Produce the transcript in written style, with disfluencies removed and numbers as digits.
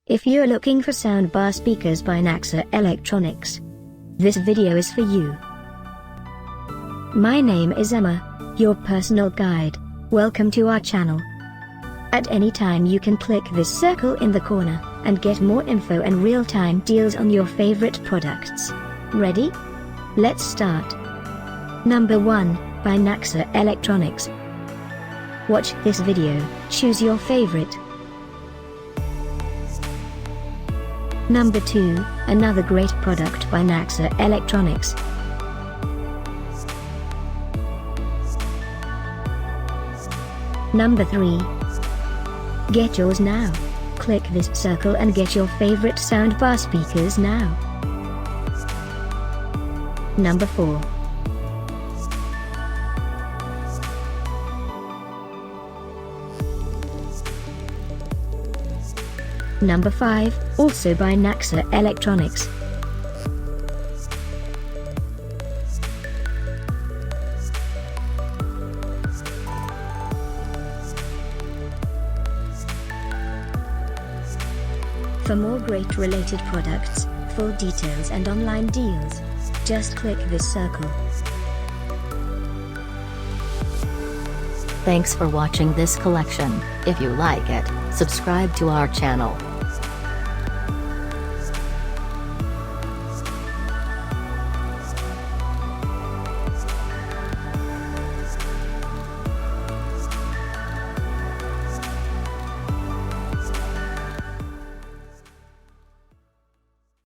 If you're looking for soundbar speakers by Naxa Electronics, this video is for you. My name is Emma, your personal guide. Welcome to our channel. At any time you can click this circle in the corner, and get more info and real-time deals on your favorite products. Ready? Let's start. Number 1, by Naxa Electronics. Watch this video, choose your favorite. Number 2, another great product by Naxa Electronics. Number 3. Get yours now. Click this circle and get your favorite soundbar speakers now. Number 4. Number 5, also by Naxa Electronics. For more great related products, full details and online deals, just click this circle. Thanks for watching this collection. If you like it, subscribe to our channel.